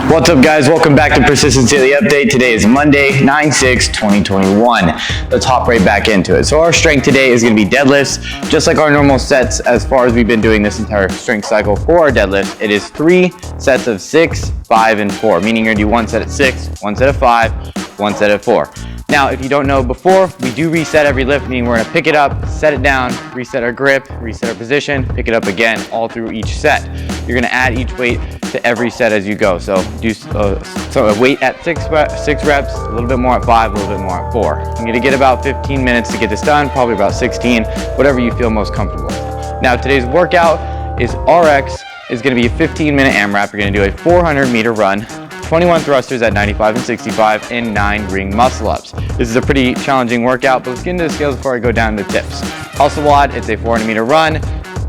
What's up, guys? Welcome back to Persistence Daily Update. Today is Monday, 9/6/2021. Let's hop right back into it. So our strength today is going to be deadlifts, just like our normal sets as far as we've been doing this entire strength cycle for our deadlift. It is 3 sets of 6, 5, and 4, meaning you're going to do 1 set at 6, 1 set at 5, 1 set at 4. Now, if you don't know before, we do reset every lift, meaning we're going to pick it up, set it down, reset our grip, reset our position, pick it up again, all through each set. You're going to add each weight to every set as you go. So do a weight at 6 reps, a little bit more at 5, a little bit more at 4. I'm going to get about 15 minutes to get this done, probably about 16, whatever you feel most comfortable with. Now, today's workout is RX, is going to be a 15-minute AMRAP. You're going to do a 400-meter run, 21 thrusters at 95 and 65, and 9 ring muscle ups. This is a pretty challenging workout, but let's get into the scales before I go down to tips. Also WOD, it's a 400-meter run.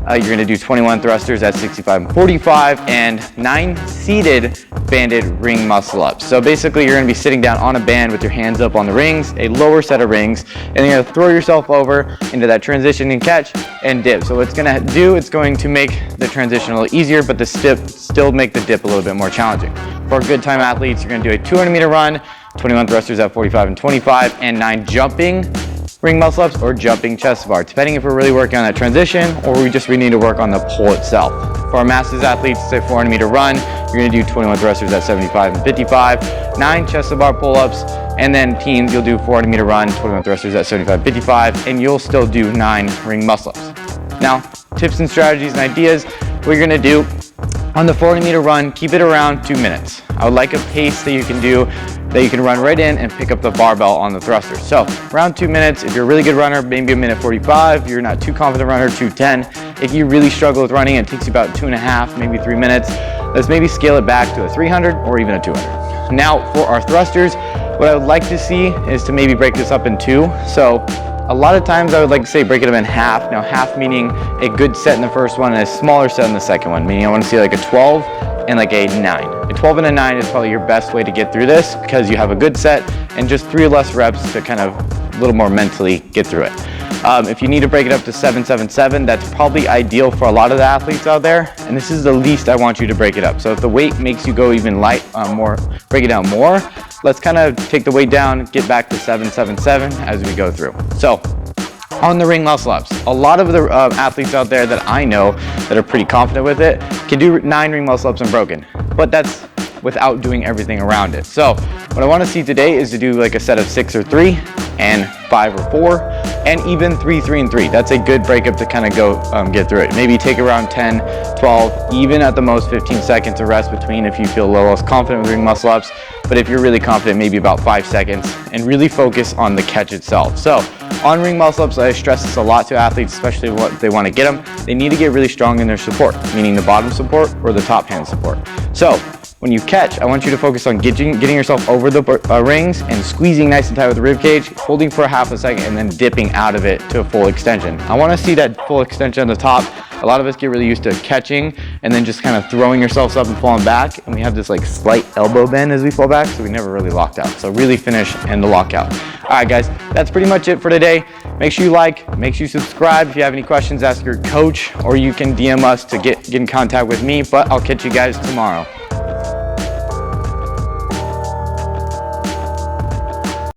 You're going to do 21 thrusters at 65 and 45, and 9 seated banded ring muscle ups. So basically, you're going to be sitting down on a band with your hands up on the rings, a lower set of rings, and you're going to throw yourself over into that transition and catch and dip. So what it's going to do, it's going to make the transition a little easier, but still make the dip a little bit more challenging. For good time athletes, you're going to do a 200-meter run, 21 thrusters at 45 and 25, and 9 jumping ring muscle ups or jumping chest bar, depending if we're really working on that transition or we need to work on the pull itself. For our masters athletes, say 400-meter run, you're going to do 21 thrusters at 75 and 55, 9 chest bar pull-ups, and then teens, you'll do 400-meter run, 21 thrusters at 75 and 55, and you'll still do 9 ring muscle ups. Now, tips and strategies and ideas, what you're going to do on the 400-meter run, keep it around 2 minutes. I would like a pace that you can do, that you can run right in and pick up the barbell on the thruster. So around 2 minutes. If you're a really good runner, maybe a minute 45. If you're not too confident runner, 2:10. If you really struggle with running, it takes you about 2.5, maybe 3 minutes. Let's maybe scale it back to a 300 or even a 200. Now for our thrusters, what I would like to see is to maybe break this up in 2. So a lot of times I would like to say break it up in half. Now half meaning a good set in the first one and a smaller set in the second one, meaning I want to see like a 12 and like a 9. A 12 and a 9 is probably your best way to get through this because you have a good set and just 3 less reps to kind of a little more mentally get through it. If you need to break it up to 7, 7, 7, that's probably ideal for a lot of the athletes out there. And this is the least I want you to break it up. So if the weight makes you go even light, break it down more, let's kind of take the weight down, get back to 7, 7, 7 as we go through. So on the ring muscle ups, a lot of the athletes out there that I know that are pretty confident with it can do 9 ring muscle ups unbroken, but that's without doing everything around it. So what I want to see today is to do like a set of 6 or 3 and 5 or 4 and even 3, 3, and 3. That's a good breakup to kind of go get through it. Maybe take around 10, 12, even at the most 15 seconds to rest between if you feel a little less confident with ring muscle ups. But if you're really confident, maybe about 5 seconds, and really focus on the catch itself. So on ring muscle ups, I stress this a lot to athletes, especially what they want to get them. They need to get really strong in their support, meaning the bottom support or the top hand support. So when you catch, I want you to focus on getting yourself over the rings and squeezing nice and tight with the rib cage, holding for a half a second, and then dipping out of it to a full extension. I want to see that full extension on the top. A lot of us get really used to catching and then just kind of throwing yourselves up and falling back, and we have this like slight elbow bend as we fall back, so we never really locked out. So really finish and the lockout. All right, guys, that's pretty much it for today. Make sure you like, make sure you subscribe. If you have any questions, ask your coach, or you can DM us to get in contact with me, but I'll catch you guys tomorrow.